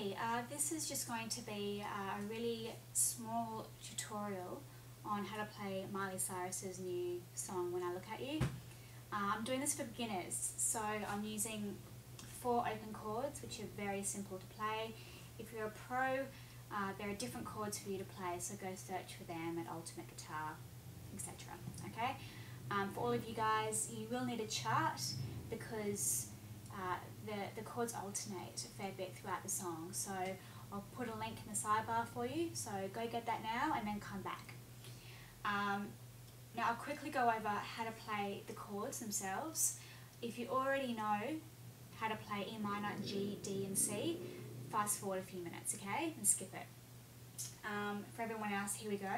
Hey, this is just going to be a really small tutorial on how to play Miley Cyrus's new song, When I Look At You. I'm doing this for beginners, so I'm using 4 open chords, which are very simple to play. If you're a pro, there are different chords for you to play, so go search for them at Ultimate Guitar, etc. Okay? For all of you guys, you will need a chart because the chords alternate a fair bit throughout the song, so I'll put a link in the sidebar for you, so go get that now and then come back. Now I'll quickly go over how to play the chords themselves. If you already know how to play E minor, G, D and C, fast forward a few minutes, okay, and skip it. For everyone else, here we go.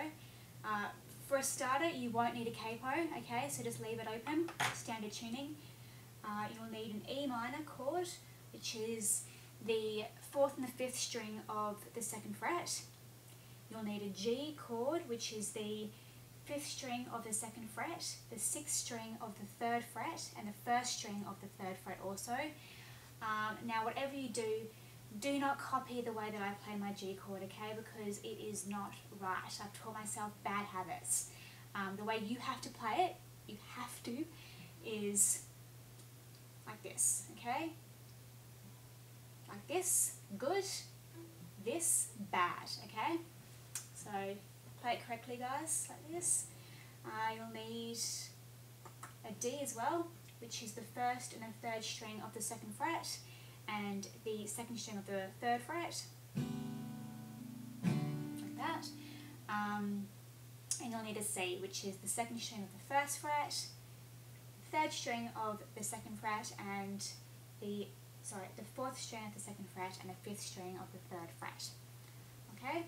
For a starter, you won't need a capo, okay, so just leave it open, standard tuning. You'll need an E minor chord, which is the 4th and the 5th string of the 2nd fret. You'll need a G chord, which is the 5th string of the 2nd fret, the 6th string of the 3rd fret, and the 1st string of the 3rd fret also. Now whatever you do, do not copy the way that I play my G chord, okay, because it is not right. I've taught myself bad habits. The way you have to play it, you have to, is like this, okay? Like this, good. This, bad, okay? So play it correctly, guys, like this. You'll need a D as well, which is the 1st and the 3rd string of the 2nd fret, and the 2nd string of the 3rd fret, like that. And you'll need a C, which is the 2nd string of the 1st fret, 3rd string of the 2nd fret, and the 4th string of the 2nd fret, and the 5th string of the 3rd fret. Okay,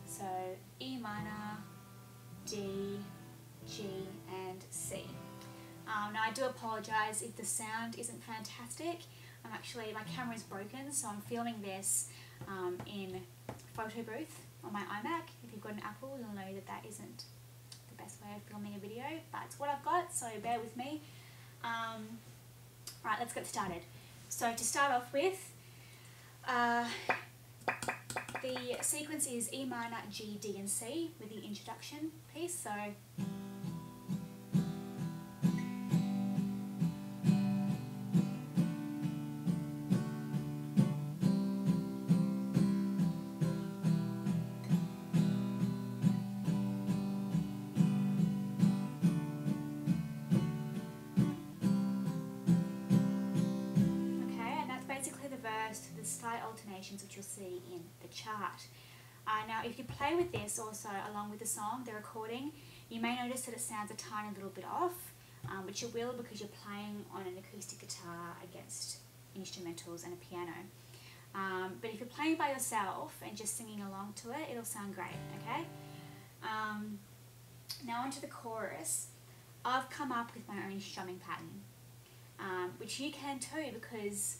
so E minor, D, G, and C. Now I do apologise if the sound isn't fantastic. My camera is broken, so I'm filming this in photo booth on my iMac. If you've got an Apple, you'll know that that isn't the best way of filming a video, but it's what I've got, so bear with me. Right, let's get started. So to start off with, the sequence is E minor, G, D and C with the introduction piece. So the slight alternations which you'll see in the chart. Now if you play with this also along with the song, the recording, you may notice that it sounds a tiny little bit off, which it will because you're playing on an acoustic guitar against instrumentals and a piano. But if you're playing by yourself and just singing along to it, it'll sound great, okay? Now onto the chorus. I've come up with my own strumming pattern, which you can too because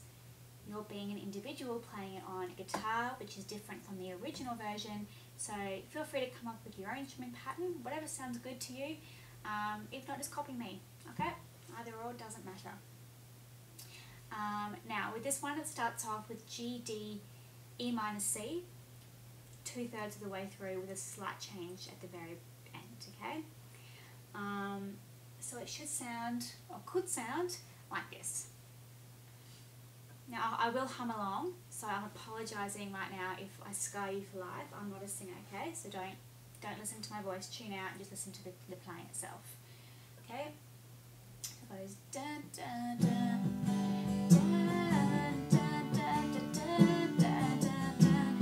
you're being an individual playing it on a guitar, which is different from the original version. So feel free to come up with your own strumming pattern, whatever sounds good to you. If not, just copy me, okay? Either or, doesn't matter. Now with this one, it starts off with G, D, E minor, C, 2/3 of the way through with a slight change at the very end, okay? So it should sound, or could sound, like this. Now I will hum along, so I'm apologising right now if I scar you for life. I'm not a singer, okay? So don't listen to my voice, tune out and just listen to the playing itself. Okay? So it goes dun dun dun dun dun dun dun dun dun dun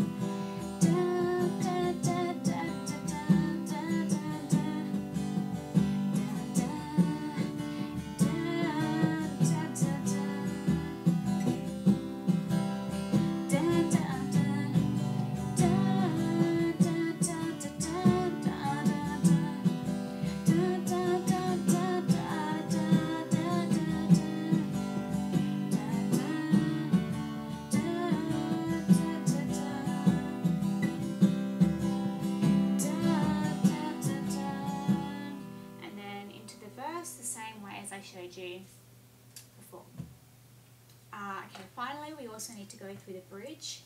I showed you before. Okay, finally we also need to go through the bridge.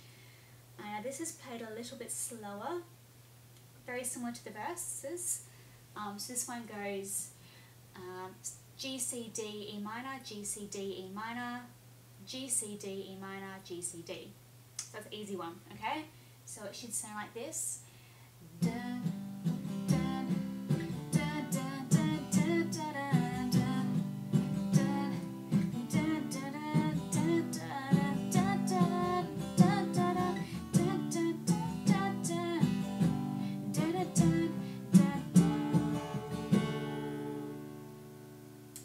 This is played a little bit slower, very similar to the verses. So this one goes G, C, D, E minor, G, C, D, E minor, G, C, D, E minor, G, C, D. So that's an easy one, okay? So it should sound like this. Dun, dun, dun, dun, dun, dun, dun, dun, dun, dun, dun, dun, dun, dun, dun, dun, dun,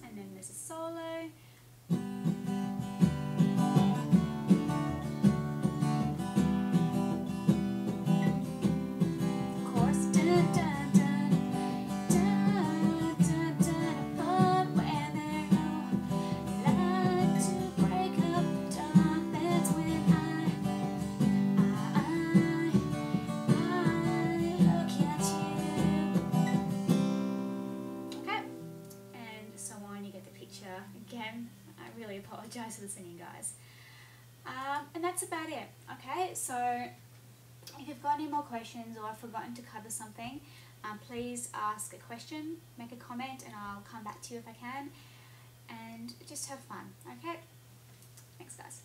and then there's a solo. Chorus. Dun, dun, dun, dun, dun, dun, but when they go, like to break up, done, that's when I look at you. Okay, and so on, you get the picture. Again, I really apologise for the singing, guys. And that's about it, okay? So if you've got any more questions or I've forgotten to cover something, please ask a question, make a comment, and I'll come back to you if I can. And just have fun, okay? Thanks, guys.